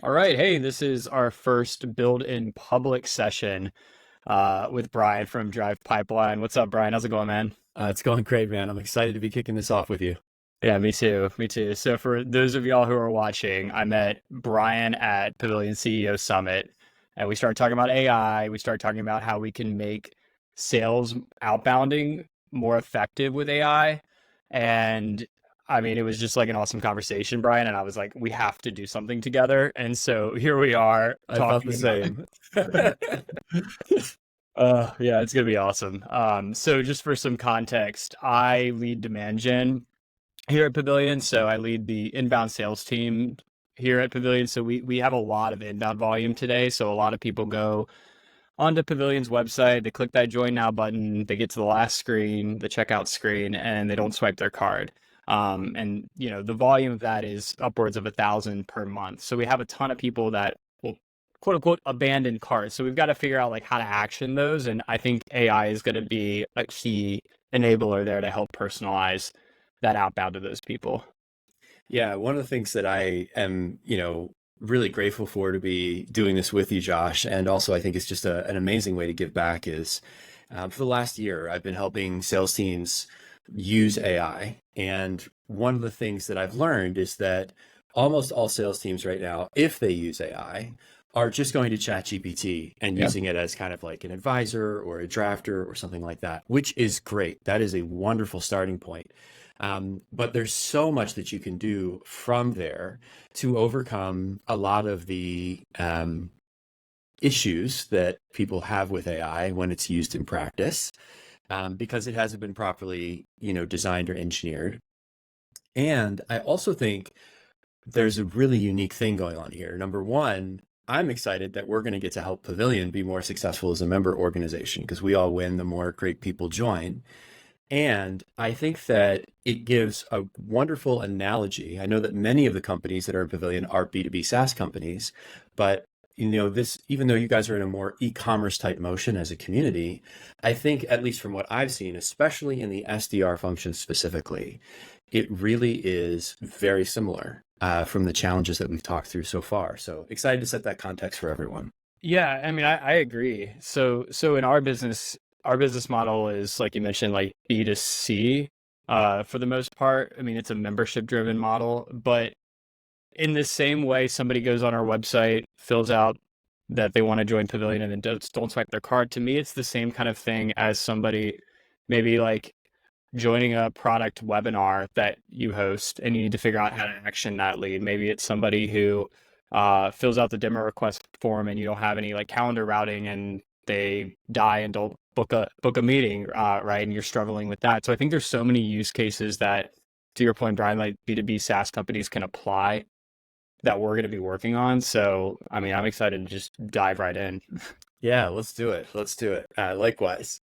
All right. Hey, this is our first build in public session with Brian from Drivepipeline. What's up, Brian? How's it going, man? It's going great, man. I'm excited to be kicking this off with you. Yeah, me too. Me too. So for those of y'all who are watching, I met Brian at Pavilion CEO Summit, and we started talking about AI. We started talking about how we can make sales outbounding more effective with AI. And I mean, it was just like an awesome conversation, Brian. And I was like, we have to do something together. And so here we are I thought the talking about. same. Yeah, it's gonna be awesome. So just for some context, I lead demand gen here at Pavilion. So I lead the inbound sales team here at Pavilion. So we have a lot of inbound volume today. So a lot of people go onto Pavilion's website, they click that join now button, they get to the last screen, the checkout screen, and they don't swipe their card. And the volume of that is upwards of 1,000 per month. So we have a ton of people that will quote unquote abandon carts. So we've got to figure out like how to action those. And I think AI is going to be a key enabler there to help personalize that outbound to those people. Yeah, one of the things that I am, really grateful for to be doing this with you, Josh, and also I think it's just an amazing way to give back is for the last year, I've been helping sales teams use AI. And one of the things that I've learned is that almost all sales teams right now, if they use AI, are just going to ChatGPT and Yeah. using it as kind of like an advisor or a drafter or something like that, which is great. That is a wonderful starting point. But there's so much that you can do from there to overcome a lot of the issues that people have with AI when it's used in practice, because it hasn't been properly, designed or engineered. And I also think there's a really unique thing going on here. Number one, I'm excited that we're going to get to help Pavilion be more successful as a member organization because we all win the more great people join. And I think that it gives a wonderful analogy. I know that many of the companies that are in Pavilion are B2B SaaS companies, but this, even though you guys are in a more e-commerce type motion as a community, I think, at least from what I've seen, especially in the SDR function specifically, it really is very similar from the challenges that we've talked through so far. So excited to set that context for everyone. Yeah, I mean, I agree. So in our business model is like you mentioned, like B2C, for the most part. I mean, it's a membership driven model, but in the same way, somebody goes on our website, fills out that they want to join Pavilion and then don't swipe their card. To me, it's the same kind of thing as somebody maybe like joining a product webinar that you host and you need to figure out how to action that lead. Maybe it's somebody who fills out the demo request form and you don't have any like calendar routing and they die and don't book a meeting, right? And you're struggling with that. So I think there's so many use cases that, to your point, Brian, like B2B SaaS companies can apply that we're going to be working on. So I mean, I'm excited to just dive right in. Yeah, let's do it. Let's do it. Likewise.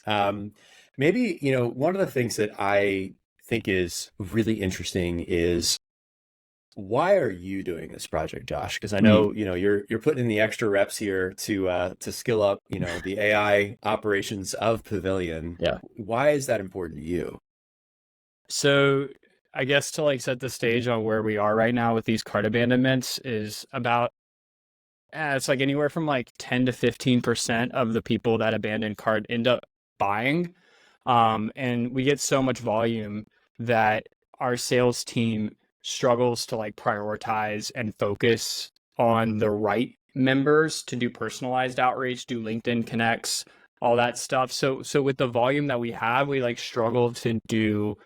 Maybe, one of the things that I think is really interesting is why are you doing this project, Josh? Because I Mm, know, you're putting in the extra reps here to skill up, the AI operations of Pavilion. yeah. Why is that important to you? So I guess to like set the stage on where we are right now with these cart abandonments is about it's like anywhere from like 10 to 15% of the people that abandon cart end up buying. And we get so much volume that our sales team struggles to like prioritize and focus on the right members to do personalized outreach, do LinkedIn connects, all that stuff. So with the volume that we have, we like struggle to do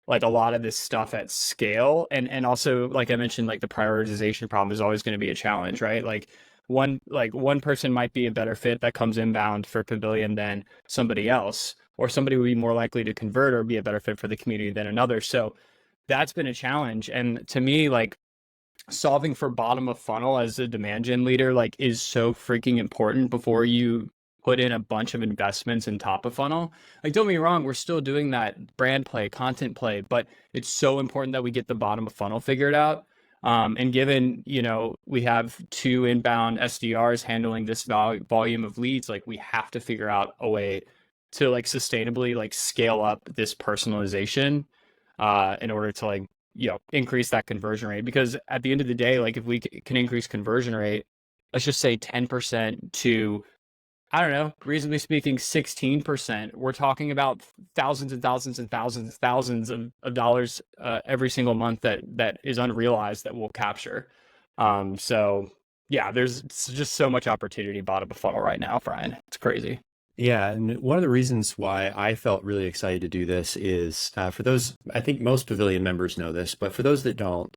like a lot of this stuff at scale. And also like I mentioned, like the prioritization problem is always going to be a challenge, right? Like one person might be a better fit that comes inbound for Pavilion than somebody else, or somebody would be more likely to convert or be a better fit for the community than another. So that's been a challenge. And to me, like solving for bottom of funnel as a demand gen leader, like is so freaking important before you put in a bunch of investments in top of funnel. Like, don't get me wrong, we're still doing that brand play, content play, but it's so important that we get the bottom of funnel figured out. And given, we have two inbound SDRs handling this volume of leads, like we have to figure out a way to like sustainably like scale up this personalization in order to like increase that conversion rate. Because at the end of the day, like if we can increase conversion rate, let's just say 10% to, I don't know, reasonably speaking, 16%. We're talking about thousands and thousands and thousands and thousands of dollars every single month that is unrealized that we'll capture. So yeah, there's just so much opportunity bottom of funnel right now, Brian. It's crazy. Yeah, and one of the reasons why I felt really excited to do this is for those, I think most Pavilion members know this, but for those that don't,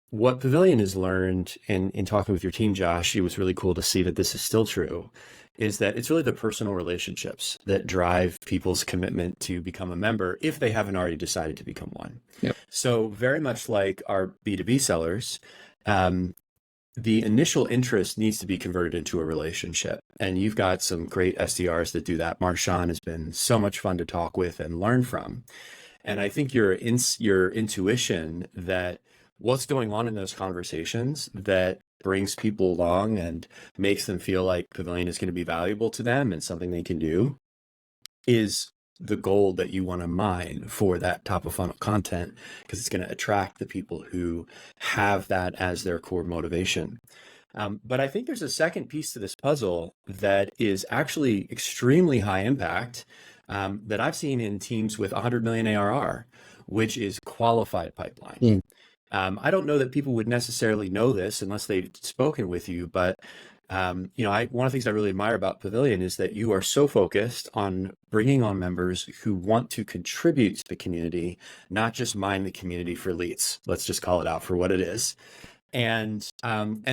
what Pavilion has learned in talking with your team, Josh, it was really cool to see that this is still true, is that it's really the personal relationships that drive people's commitment to become a member if they haven't already decided to become one. Yep. So very much like our B2B sellers, the initial interest needs to be converted into a relationship. And you've got some great SDRs that do that. Marshawn has been so much fun to talk with and learn from. And I think your intuition that what's going on in those conversations that brings people along and makes them feel like Pavilion is going to be valuable to them and something they can do is the goal that you want to mine for that top of funnel content, because it's going to attract the people who have that as their core motivation. But I think there's a second piece to this puzzle that is actually extremely high impact that I've seen in teams with 100 million ARR, which is qualified pipeline. I don't know that people would necessarily know this unless they've spoken with you, but one of the things I really admire about Pavilion is that you are so focused on bringing on members who want to contribute to the community, not just mine the community for leads. Let's just call it out for what it is. And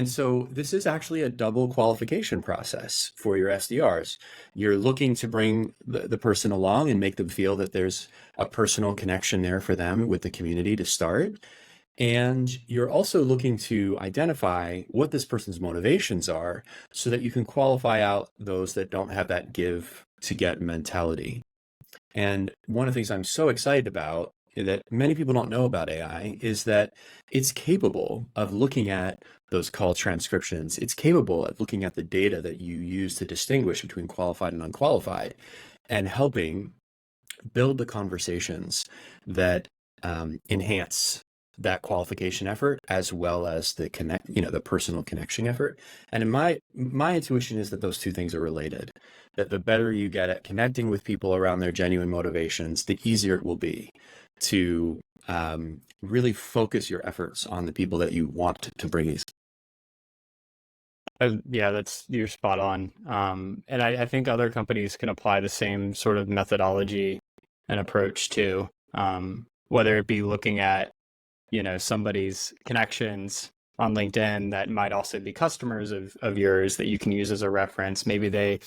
so this is actually a double qualification process for your SDRs. You're looking to bring the person along and make them feel that there's a personal connection there for them with the community to start. And you're also looking to identify what this person's motivations are so that you can qualify out those that don't have that give to get mentality. And one of the things I'm so excited about that many people don't know about AI is that it's capable of looking at those call transcriptions. It's capable of looking at the data that you use to distinguish between qualified and unqualified and helping build the conversations that enhance that qualification effort as well as the the personal connection effort. And in my intuition is that those two things are related, that the better you get at connecting with people around their genuine motivations, the easier it will be to really focus your efforts on the people that you want to bring these. Yeah, you're spot on. And I think other companies can apply the same sort of methodology and approach to, whether it be looking at somebody's connections on LinkedIn that might also be customers of yours that you can use as a reference. Maybe they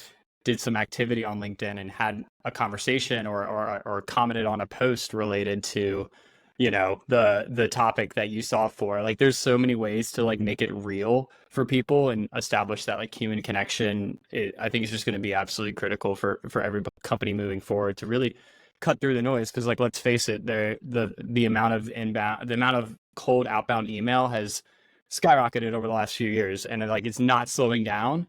did some activity on LinkedIn and had a conversation or commented on a post related to, the topic that you saw for. Like, there's so many ways to like make it real for people and establish that like human connection. I think it's just going to be absolutely critical for every company moving forward to really cut through the noise, because like, let's face it, the amount of cold outbound email has skyrocketed over the last few years, and like it's not slowing down.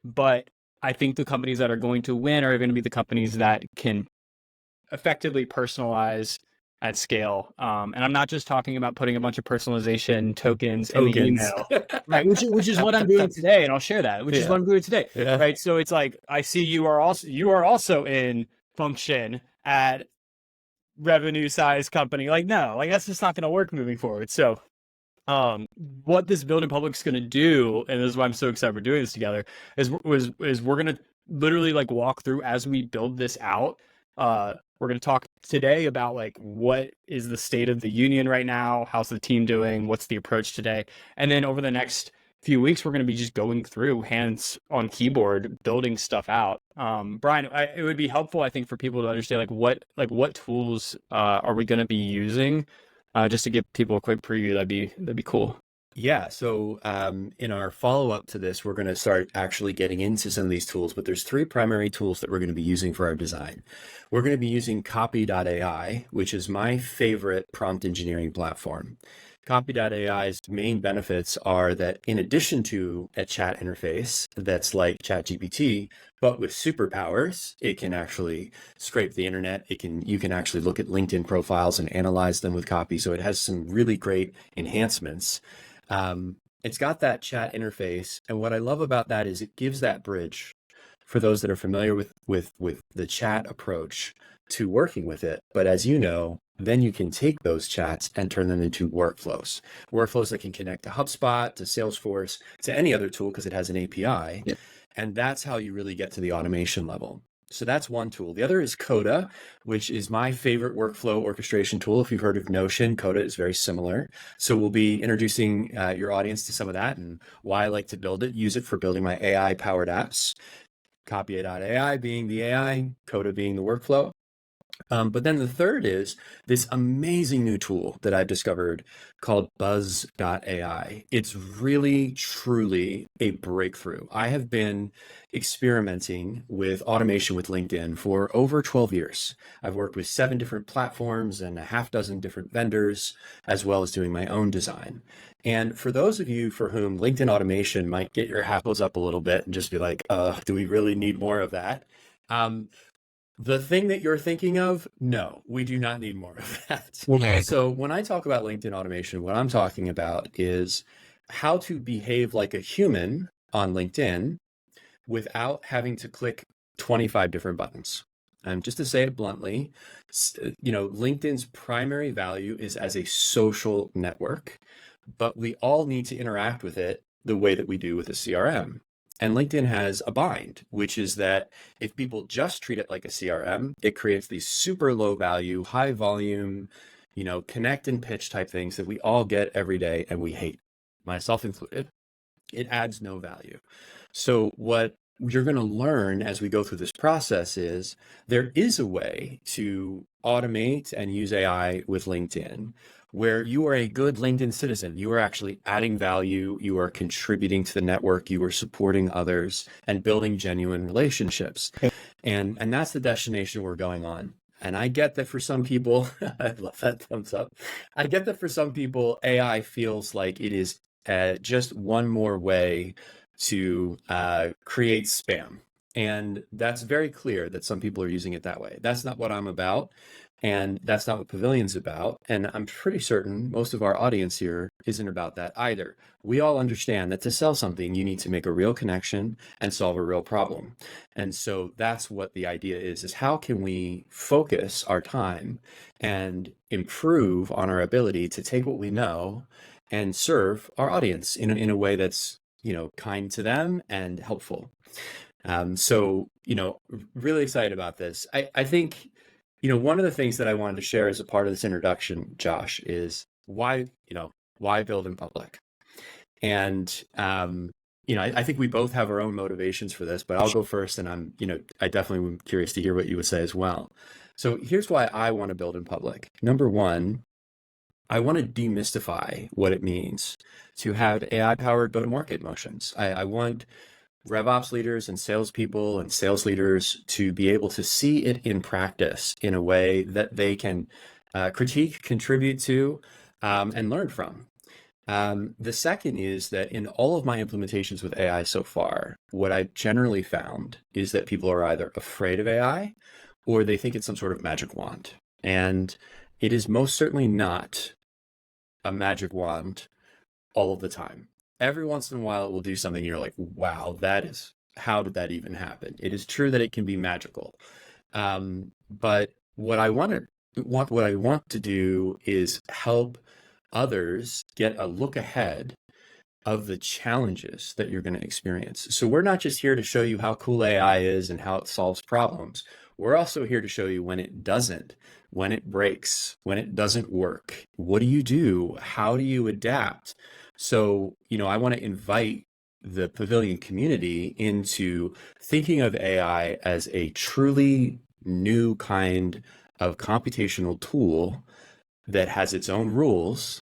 But I think the companies that are going to win are going to be the companies that can effectively personalize at scale. And I'm not just talking about putting a bunch of personalization tokens in the email, right? Which is what I'm doing today, and I'll share that. Which is what I'm doing today, right? So it's like, I see you are also in function at revenue size company. Like, no, like that's just not going to work moving forward. So what this building public is going to do, and this is why I'm so excited we're doing this together, is we're going to literally like walk through as we build this out. We're going to talk today about like what is the state of the union right now, how's the team doing, what's the approach today, and then over the next few weeks we're going to be just going through hands on keyboard building stuff out. Brian, it would be helpful, I think, for people to understand like what tools are we going to be using, just to give people a quick preview. That'd be cool. Yeah. So in our follow-up to this, we're going to start actually getting into some of these tools, but there's three primary tools that we're going to be using for our design. We're going to be using copy.ai, which is my favorite prompt engineering platform. Copy.ai's main benefits are that in addition to a chat interface that's like ChatGPT, but with superpowers, it can actually scrape the internet. You can actually look at LinkedIn profiles and analyze them with copy. So it has some really great enhancements. It's got that chat interface, and what I love about that is it gives that bridge for those that are familiar with the chat approach to working with it. But as you know, then you can take those chats and turn them into workflows that can connect to HubSpot, to Salesforce, to any other tool because it has an API. Yep. And that's how you really get to the automation level. So that's one tool. The other is Coda, which is my favorite workflow orchestration tool. If you've heard of Notion, Coda is very similar. So we'll be introducing your audience to some of that and why I like to build it, use it for building my AI-powered apps. Copy.ai being the AI, Coda being the workflow. But then the third is this amazing new tool that I've discovered called Buzz.ai. It's really, truly a breakthrough. I have been experimenting with automation with LinkedIn for over 12 years. I've worked with 7 different platforms and a half dozen different vendors, as well as doing my own design. And for those of you for whom LinkedIn automation might get your hackles up a little bit and just be like, do we really need more of that? The thing that you're thinking of, no, we do not need more of that. Okay. So when I talk about LinkedIn automation, what I'm talking about is how to behave like a human on LinkedIn without having to click 25 different buttons. And just to say it bluntly, LinkedIn's primary value is as a social network, but we all need to interact with it the way that we do with a CRM. And LinkedIn has a bind, which is that if people just treat it like a CRM, it creates these super low value, high volume, connect and pitch type things that we all get every day and we hate, myself included. It adds no value. So what you're going to learn as we go through this process is there is a way to automate and use AI with LinkedIn where you are a good LinkedIn citizen. You are actually adding value. You are contributing to the network. You are supporting others and building genuine relationships. And that's the destination we're going on. And I get that for some people, I love that thumbs up. I get that for some people, AI feels like it is just one more way to create spam. And that's very clear that some people are using it that way. That's not what I'm about. And that's not what Pavilion's about. And I'm pretty certain most of our audience here isn't about that either. We all understand that to sell something, you need to make a real connection and solve a real problem. And so that's what the idea is how can we focus our time and improve on our ability to take what we know and serve our audience in a way that's, kind to them and helpful. So, really excited about this. I think, one of the things that I wanted to share as a part of this introduction, Josh, is why build in public? And, I think we both have our own motivations for this, but I'll go first. And I definitely am curious to hear what you would say as well. So here's why I want to build in public. Number one, I want to demystify what it means to have AI-powered go-to-market motions. I want RevOps leaders and salespeople and sales leaders to be able to see it in practice in a way that they can critique, contribute to, and learn from. The second is that in all of my implementations with AI so far, what I've generally found is that people are either afraid of AI or they think it's some sort of magic wand. And it is most certainly not a magic wand all of the time. Every once in a while, it will do something you're like, wow, how did that even happen? It is true that it can be magical. But what I want to do is help others get a look ahead of the challenges that you're going to experience. So we're not just here to show you how cool AI is and how it solves problems. We're also here to show you when it doesn't, when it breaks, when it doesn't work. What do you do? How do you adapt? So, I want to invite the Pavilion community into thinking of AI as a truly new kind of computational tool that has its own rules,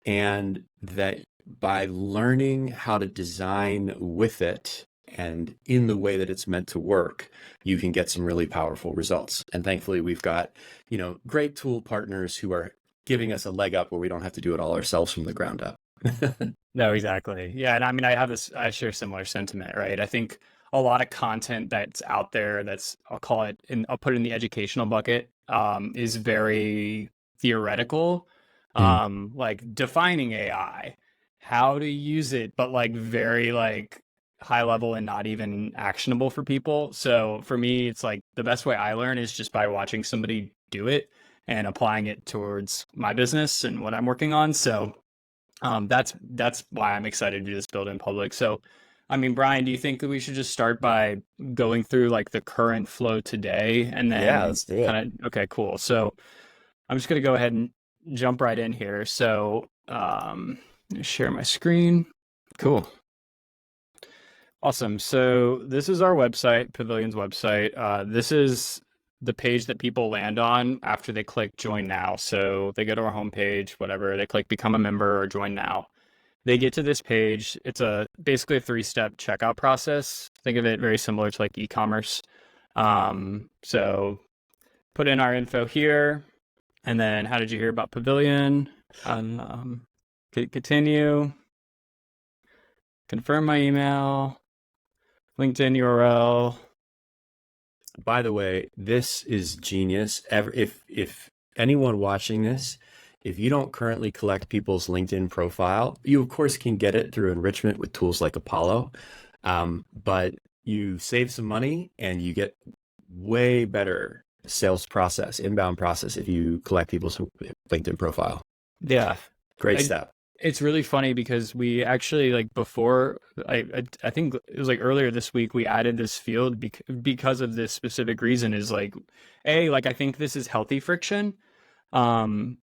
and that by learning how to design with it and in the way that it's meant to work, you can get some really powerful results. And thankfully, we've got, great tool partners who are giving us a leg up where we don't have to do it all ourselves from the ground up. No, exactly. Yeah, and I mean, I share similar sentiment, right? I think a lot of content that's out there that's, I'll put it in the educational bucket, is very theoretical, Mm. like defining AI, how to use it, but like very like high level and not even actionable for people. So for me, it's like the best way I learn is just by watching somebody do it and applying it towards my business and what I'm working on. So that's why I'm excited to do this build in public. So, I mean, Brian, do you think that we should just start by going through like the current flow today and Yeah, then let's do it. kind of, okay, cool. So I'm just going to go ahead and jump right in here. So, share my screen. Cool. Awesome. So this is our website, Pavilion's website. This is the page that people land on after they click join now. So they go to our homepage, whatever, they click become a member or join now. They get to this page. It's basically a 3-step checkout process. Think of it very similar to like e-commerce. So put in our info here, and then how did you hear about Pavilion? Continue, confirm my email, LinkedIn URL. By the way, this is genius. If anyone watching this, if you don't currently collect people's LinkedIn profile, you of course can get it through enrichment with tools like Apollo, but you save some money and you get way better sales process, inbound process if you collect people's LinkedIn profile. Yeah, Great step. it's really funny because we actually like before I think it was like earlier this week we added this field because of this specific reason is like like I think this is healthy friction to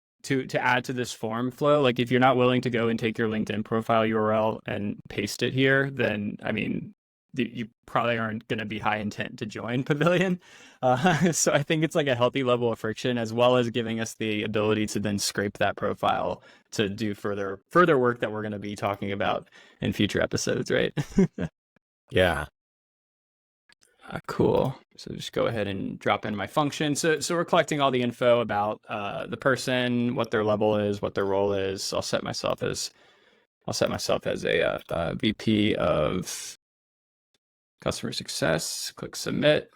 add to this form flow. Like if you're not willing to go and take your LinkedIn profile URL and paste it here, then I mean you probably aren't going to be high intent to join Pavilion. So I think it's like a healthy level of friction, as well as giving us the ability to then scrape that profile to do further work that we're going to be talking about in future episodes, right? Yeah. Cool. So just go ahead and drop in my function. So we're collecting all the info about the person, what their level is, what their role is. I'll set myself as a VP of customer success. Click submit.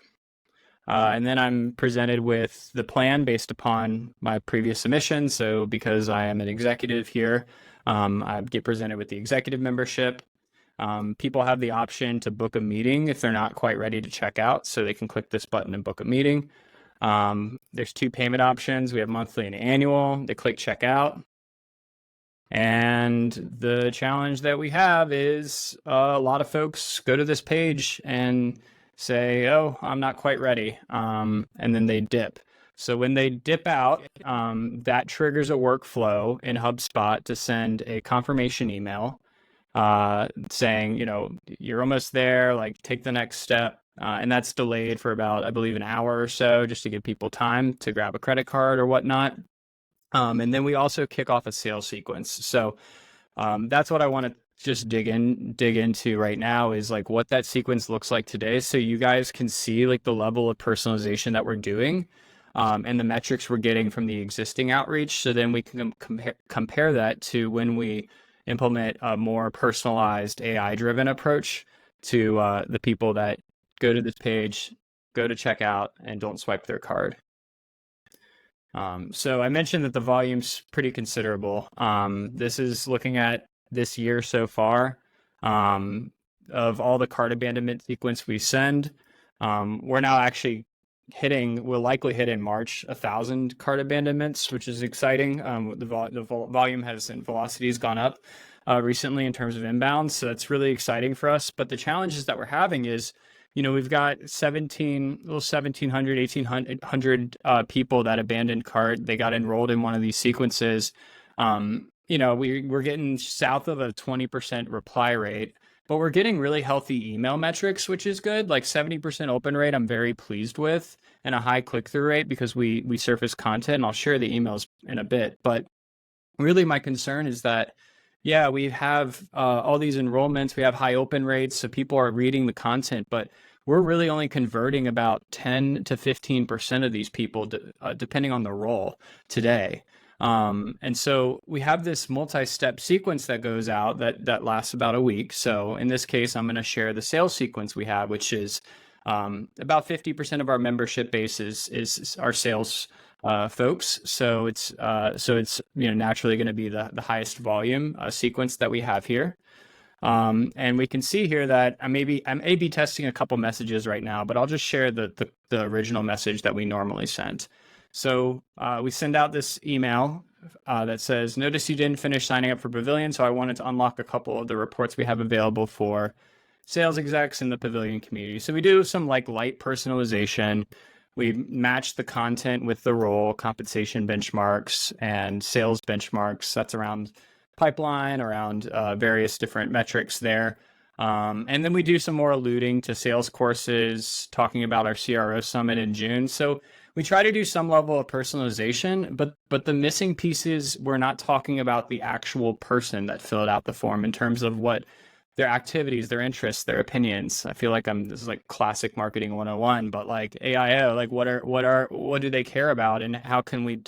And then I'm presented with the plan based upon my previous submission. So because I am an executive here, I get presented with the executive membership. People have the option to book a meeting if they're not quite ready to check out. So they can click this button and book a meeting. There's 2 payment options. We have monthly and annual. They click check out. And the challenge that we have is a lot of folks go to this page and say, oh, I'm not quite ready. And then they dip. So when they dip out, that triggers a workflow in HubSpot to send a confirmation email saying, you're almost there, like take the next step. And that's delayed for about, I believe, an hour or so just to give people time to grab a credit card or whatnot. And then we also kick off a sales sequence. So that's what I want to just dig into right now is like what that sequence looks like today. So you guys can see like the level of personalization that we're doing and the metrics we're getting from the existing outreach. So then we can compare that to when we implement a more personalized AI driven approach to the people that go to this page, go to checkout and don't swipe their card. So I mentioned that the volume's pretty considerable. This is looking at this year so far. Of all the cart abandonment sequence we send, we're now actually we'll likely hit in March 1,000 cart abandonments, which is exciting. The volume and velocity has gone up recently in terms of inbound, so that's really exciting for us. But the challenges that we're having is, we've got 1,700, 1,800 people that abandoned cart. They got enrolled in one of these sequences. We're getting south of a 20% reply rate, but we're getting really healthy email metrics, which is good. Like 70% open rate, I'm very pleased with, and a high click-through rate because we surface content, and I'll share the emails in a bit. But really my concern is that, we have all these enrollments, we have high open rates, so people are reading the content, but we're really only converting about 10 to 15% of these people, depending on the role today. And so we have this multi-step sequence that goes out that lasts about a week. So in this case, I'm going to share the sales sequence we have, which is about 50% of our membership base is our sales folks. So it's naturally going to be the highest volume sequence that we have here. And we can see here that I'm A/B testing a couple messages right now, but I'll just share the original message that we normally sent. So we send out this email that says, notice you didn't finish signing up for Pavilion, so I wanted to unlock a couple of the reports we have available for sales execs in the Pavilion community. So we do some like light personalization. We match the content with the role, compensation benchmarks and sales benchmarks. That's around pipeline, around various different metrics there. And then we do some more alluding to sales courses, talking about our CRO summit in June. So we try to do some level of personalization, but the missing piece is we're not talking about the actual person that filled out the form in terms of what their activities, their interests, their opinions. I feel like this is like classic marketing 101, but like AIO, like what do they care about, and how can we?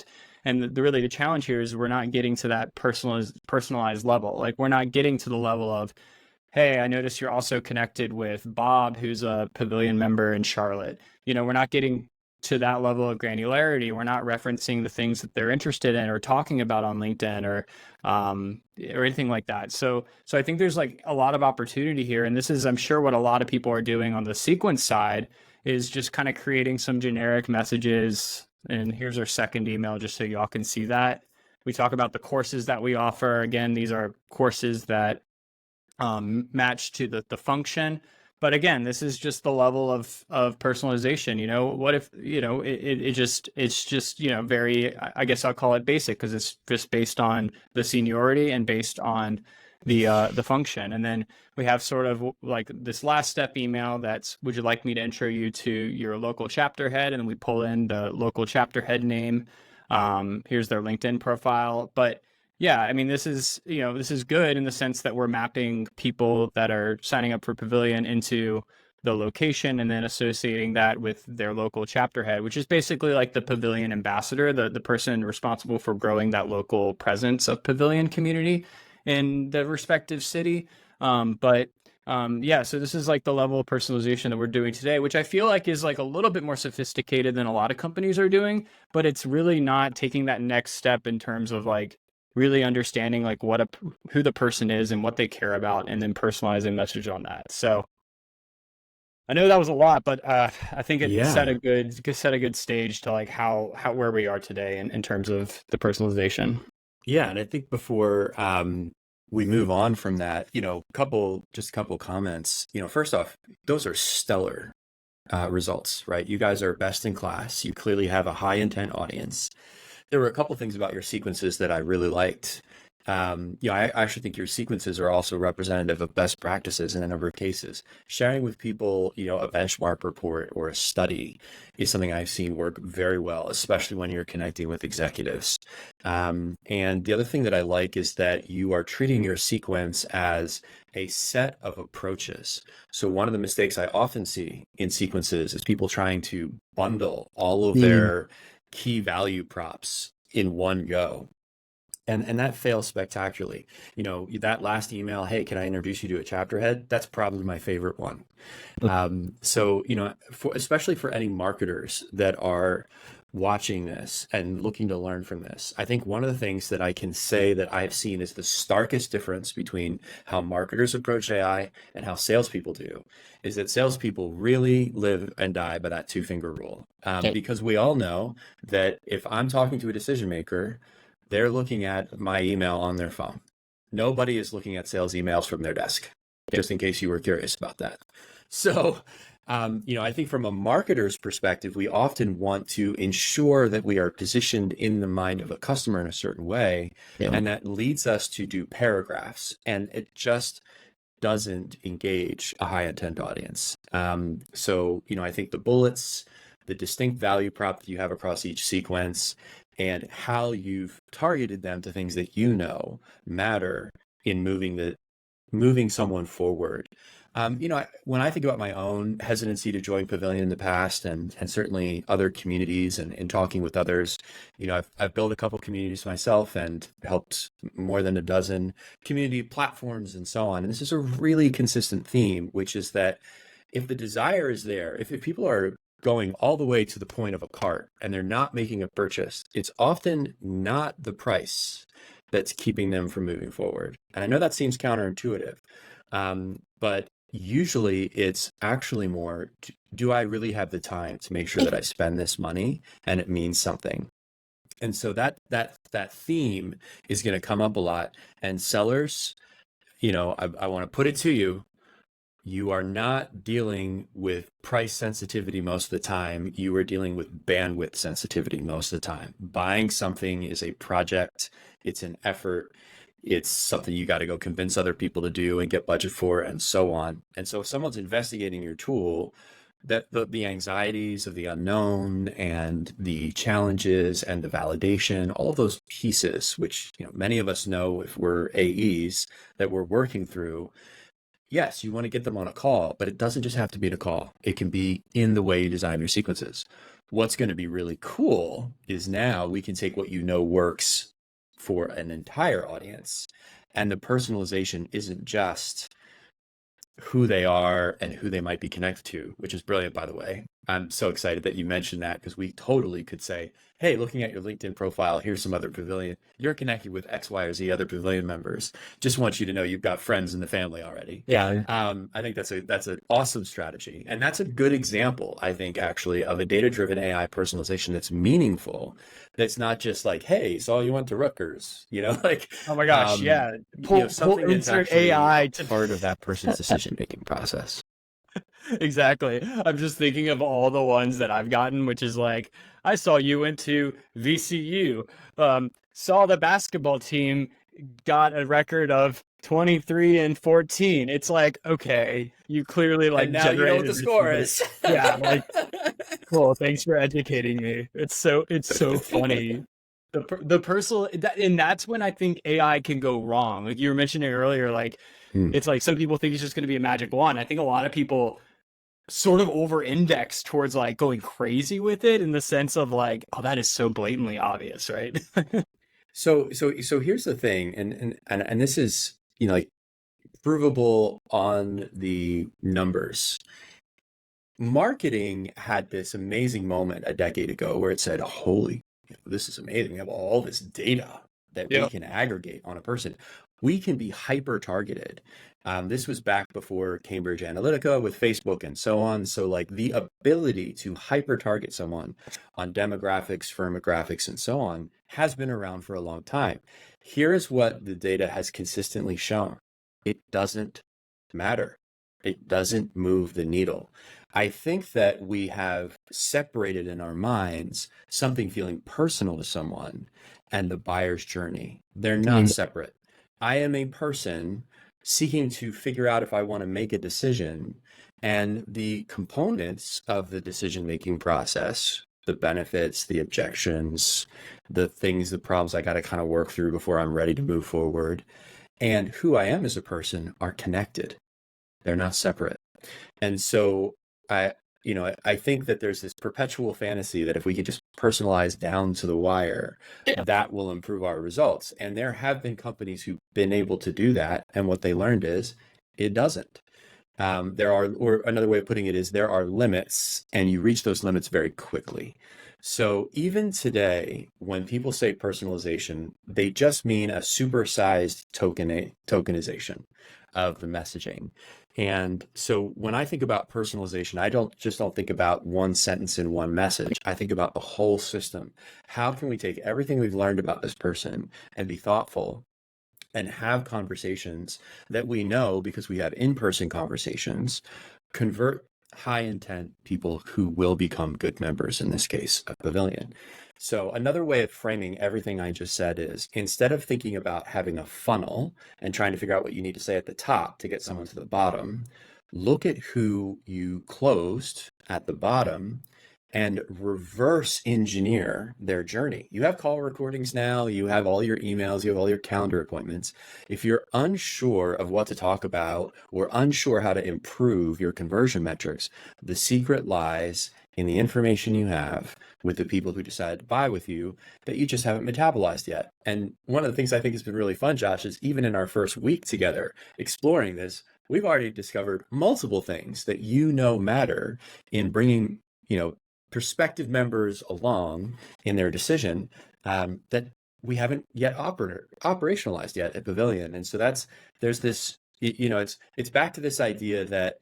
And really the challenge here is we're not getting to that personalized level. Like we're not getting to the level of, hey, I noticed you're also connected with Bob, who's a Pavilion member in Charlotte. We're not getting to that level of granularity. We're not referencing the things that they're interested in or talking about on LinkedIn or anything like that. So I think there's like a lot of opportunity here. And this is, I'm sure, what a lot of people are doing on the sequence side is just kind of creating some generic messages. And here's our second email, just so y'all can see that. We talk about the courses that we offer. Again, these are courses that match to the function. But again, this is just the level of personalization. What if, it's just, very, I guess I'll call it basic, because it's just based on the seniority and based on the function. And then we have sort of like this last step email that's, would you like me to intro you to your local chapter head? And we pull in the local chapter head name. Here's their LinkedIn profile. But yeah, I mean, this is good in the sense that we're mapping people that are signing up for Pavilion into the location and then associating that with their local chapter head, which is basically like the Pavilion ambassador, the person responsible for growing that local presence of Pavilion community in the respective city. So this is like the level of personalization that we're doing today, which I feel like is like a little bit more sophisticated than a lot of companies are doing, but it's really not taking that next step in terms of like really understanding like who the person is and what they care about, and then personalizing message on that. So I know that was a lot, but I think it set a good stage to like how where we are today in terms of the personalization. Yeah, and I think before we move on from that, couple comments. First off, those are stellar results, right? You guys are best in class. You clearly have a high intent audience. There were a couple things about your sequences that I really liked. I actually think your sequences are also representative of best practices in a number of cases. Sharing with people, a benchmark report or a study is something I've seen work very well, especially when you're connecting with executives. And the other thing that I like is that you are treating your sequence as a set of approaches. So one of the mistakes I often see in sequences is people trying to bundle all of their key value props in one go. And that fails spectacularly. That last email, hey, can I introduce you to a chapter head? That's probably my favorite one. Especially for any marketers that are watching this and looking to learn from this, I think one of the things that I can say that I've seen is the starkest difference between how marketers approach AI and how salespeople do is that salespeople really live and die by that two-finger rule. Because we all know that if I'm talking to a decision maker, they're looking at my email on their phone. Nobody is looking at sales emails from their desk, just in case you were curious about that. So, I think from a marketer's perspective, we often want to ensure that we are positioned in the mind of a customer in a certain way. And that leads us to do paragraphs. And it just doesn't engage a high intent audience. I think the bullets, the distinct value prop that you have across each sequence, and how you've targeted them to things that matter in moving moving someone forward. When I think about my own hesitancy to join Pavilion in the past, and certainly other communities, and in talking with others, I've built a couple communities myself and helped more than a dozen community platforms and so on. And this is a really consistent theme, which is that if the desire is there, if people are going all the way to the point of a cart and they're not making a purchase, it's often not the price that's keeping them from moving forward. And I know that seems counterintuitive, but usually it's actually more, do I really have the time to make sure that I spend this money and it means something? And so that theme is going to come up a lot. And sellers, I want to put it to you, you are not dealing with price sensitivity most of the time. You are dealing with bandwidth sensitivity most of the time. Buying something is a project, it's an effort, it's something you got to go convince other people to do and get budget for, and so on. And so if someone's investigating your tool, that the anxieties of the unknown and the challenges and the validation, all of those pieces, which many of us know if we're AEs that we're working through. Yes, you want to get them on a call, but it doesn't just have to be in a call. It can be in the way you design your sequences. What's going to be really cool is now we can take what works for an entire audience, and the personalization isn't just who they are and who they might be connected to, which is brilliant, by the way. I'm so excited that you mentioned that, because we totally could say, hey, looking at your LinkedIn profile, here's some other Pavilion. You're connected with X, Y, or Z other Pavilion members. Just want you to know you've got friends in the family already. Yeah. I think that's an awesome strategy. And that's a good example, I think, actually, of a data-driven AI personalization that's meaningful. That's not just like, hey, saw you went to Rutgers, like, Oh my gosh, yeah. Pull something that's insert actually AI to part of that person's decision-making process. exactly. I'm just thinking of all the ones that I've gotten, which is like, I saw you went to VCU, saw the basketball team got a record of 23-14. It's like, okay, you clearly like And now you know what generated the this score number. is. Yeah, like cool. Thanks for educating me. It's so funny. The personal and that's when I think AI can go wrong. Like you were mentioning earlier, like Hmm. it's like some people think it's just going to be a magic wand. I think a lot of people sort of over-index towards like going crazy with it in the sense of like, oh, that is so blatantly obvious, right? So here's the thing, and this is, like, provable on the numbers. Marketing had this amazing moment a decade ago where it said, holy, this is amazing. We have all this data that we Yeah. can aggregate on a person. We can be hyper targeted. This was back before Cambridge Analytica with Facebook and so on. So like the ability to hyper target someone on demographics, firmographics, and so on has been around for a long time. Here's what the data has consistently shown. It doesn't matter. It doesn't move the needle. I think that we have separated in our minds something feeling personal to someone and the buyer's journey. They're not separate. I am a person seeking to figure out if I want to make a decision, and the components of the decision-making process, the benefits, the objections, the things, the problems I got to kind of work through before I'm ready to move forward, and who I am as a person are connected. They're not separate. And so I think that there's this perpetual fantasy that if we could just personalize down to the wire, Yeah. that will improve our results. And there have been companies who've been able to do that. And what they learned is it doesn't. Or another way of putting it is there are limits, and you reach those limits very quickly. So even today, when people say personalization, they just mean a supersized tokenization of the messaging. And so when I think about personalization, I don't think about one sentence in one message. I think about the whole system. How can we take everything we've learned about this person and be thoughtful and have conversations that we know, because we have in-person conversations, convert high intent people who will become good members, in this case, of Pavilion. So another way of framing everything I just said is, instead of thinking about having a funnel and trying to figure out what you need to say at the top to get someone to the bottom, look at who you closed at the bottom and reverse engineer their journey. You have call recordings now, you have all your emails, you have all your calendar appointments. If you're unsure of what to talk about or unsure how to improve your conversion metrics, the secret lies in the information you have with the people who decide to buy with you that you just haven't metabolized yet. And one of the things I think has been really fun, Josh, is even in our first week together exploring this, we've already discovered multiple things that matter in bringing, prospective members along in their decision, that we haven't yet operationalized yet at Pavilion. And so there's this, it's back to this idea that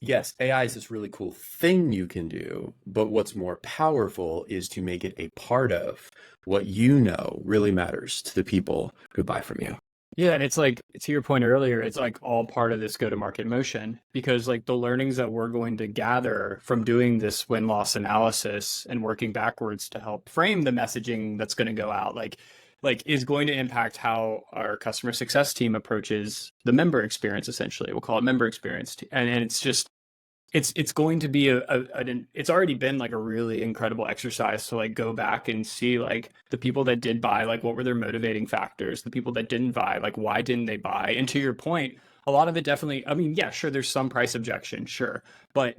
yes, AI is this really cool thing you can do, but what's more powerful is to make it a part of what really matters to the people who buy from you. Yeah, and it's like to your point earlier, it's like all part of this go-to-market motion because like the learnings that we're going to gather from doing this win-loss analysis and working backwards to help frame the messaging that's going to go out, like is going to impact how our customer success team approaches the member experience. Essentially, we'll call it member experience, and it's just it's going to be it's already been like a really incredible exercise to like go back and see like the people that did buy, like what were their motivating factors, the people that didn't buy, like why didn't they buy. And to your point, a lot of it definitely, I mean, yeah, sure, there's some price objection, sure, but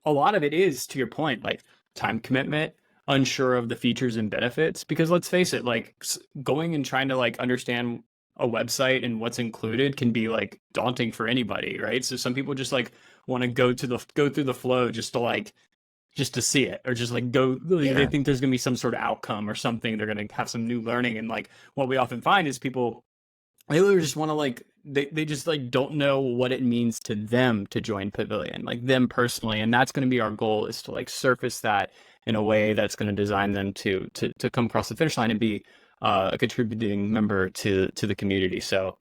a lot of it is, to your point, like time commitment, unsure of the features and benefits, because let's face it, like going and trying to like understand a website and what's included can be like daunting for anybody, right? So some people just like want to go through the flow just to see it, or just like go, they think there's gonna be some sort of outcome or something, they're gonna have some new learning. And like what we often find is people, they literally just want to like they just like don't know what it means to them to join Pavilion, like them personally. And that's going to be our goal, is to like surface that in a way that's going to design them to come across the finish line and be a contributing member to the community. So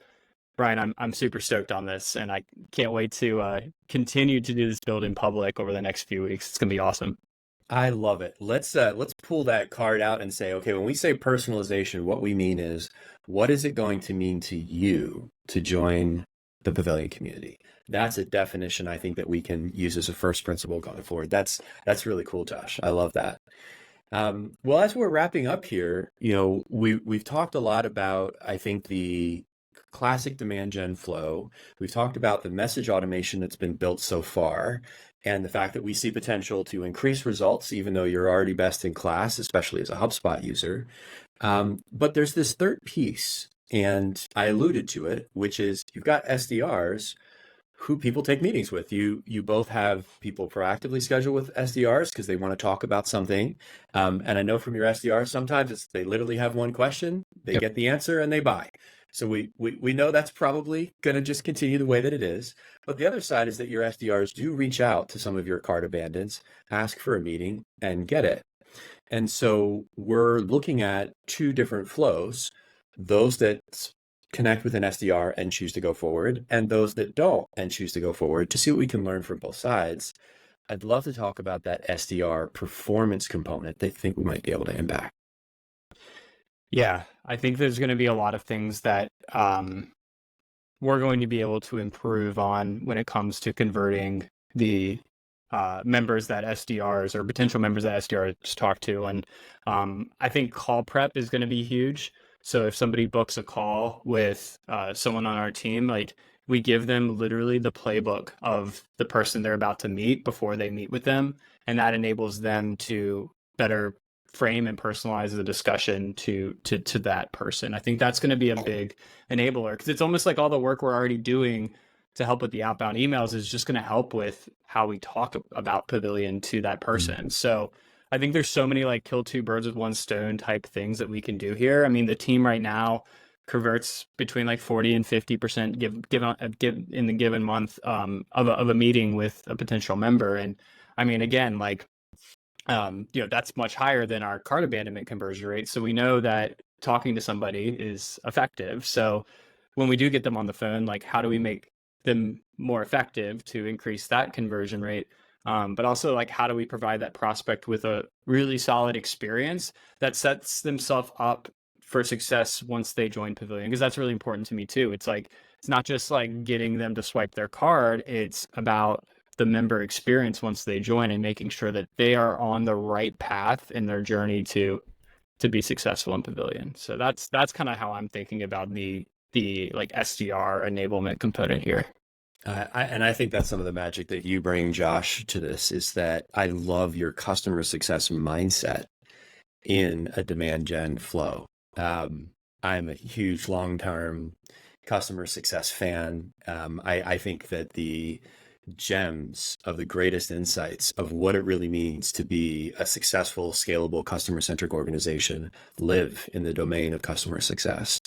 Brian, I'm super stoked on this, and I can't wait to continue to do this build in public over the next few weeks. It's gonna be awesome. I love it. Let's pull that card out and say, okay, when we say personalization, what we mean is, what is it going to mean to you to join the Pavilion community? That's a definition I think that we can use as a first principle going forward. That's really cool, Josh. I love that. Well, as we're wrapping up here, we've talked a lot about, I think, the classic demand gen flow. We've talked about the message automation that's been built so far, and the fact that we see potential to increase results, even though you're already best in class, especially as a HubSpot user. But there's this third piece, and I alluded to it, which is you've got SDRs who people take meetings with. You both have people proactively schedule with SDRs because they want to talk about something. And I know from your SDRs, sometimes they literally have one question, they get the answer, and they buy. So we know that's probably going to just continue the way that it is. But the other side is that your SDRs do reach out to some of your cart abandons, ask for a meeting, and get it. And so we're looking at two different flows: those that connect with an SDR and choose to go forward, and those that don't and choose to go forward, to see what we can learn from both sides. I'd love to talk about that SDR performance component they think we might be able to impact. Yeah, I think there's going to be a lot of things that we're going to be able to improve on when it comes to converting the members that SDRs or potential members that SDRs talk to. And I think call prep is going to be huge. So if somebody books a call with someone on our team, like we give them literally the playbook of the person they're about to meet before they meet with them. And that enables them to better frame and personalize the discussion to that person. I think that's going to be a big enabler, because it's almost like all the work we're already doing to help with the outbound emails is just going to help with how we talk about Pavilion to that person. So I think there's so many like kill two birds with one stone type things that we can do here. I mean, the team right now converts between like 40 and 50% give in the given month of a meeting with a potential member. And I mean, again, like that's much higher than our cart abandonment conversion rate. So we know that talking to somebody is effective. So when we do get them on the phone, like how do we make them more effective to increase that conversion rate? But also, like, how do we provide that prospect with a really solid experience that sets themselves up for success once they join Pavilion? Because that's really important to me too. It's like, it's not just like getting them to swipe their card. It's about the member experience once they join, and making sure that they are on the right path in their journey to be successful in Pavilion. So that's kind of how I'm thinking about the like SDR enablement component here. I think that's some of the magic that you bring, Josh, to this, is that I love your customer success mindset in a demand gen flow. I'm a huge long-term customer success fan. I think that the gems of the greatest insights of what it really means to be a successful, scalable, customer-centric organization live in the domain of customer success.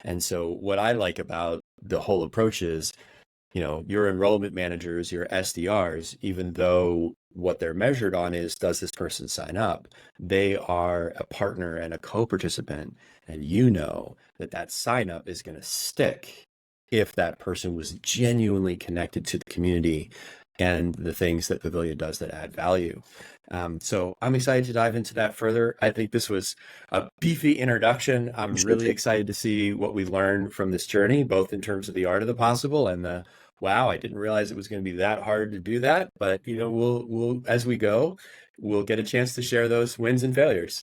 And so what I like about the whole approach is, your enrollment managers, your SDRs, even though what they're measured on is, does this person sign up? They are a partner and a co-participant, and that sign up is going to stick if that person was genuinely connected to the community and the things that Pavilion does that add value. So I'm excited to dive into that further. I think this was a beefy introduction. I'm really excited to see what we learn from this journey, both in terms of the art of the possible and the, wow, I didn't realize it was going to be that hard to do that. But, we'll as we go, we'll get a chance to share those wins and failures.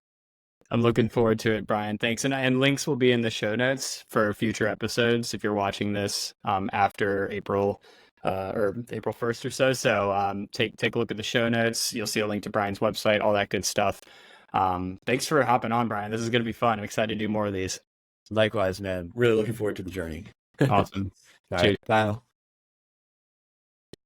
I'm looking forward to it, Brian. Thanks. And links will be in the show notes for future episodes if you're watching this after April or April 1st or so. So take a look at the show notes. You'll see a link to Brian's website, all that good stuff. Thanks for hopping on, Brian. This is going to be fun. I'm excited to do more of these. Likewise, man. Really looking forward to the journey. Awesome. All right. Bye.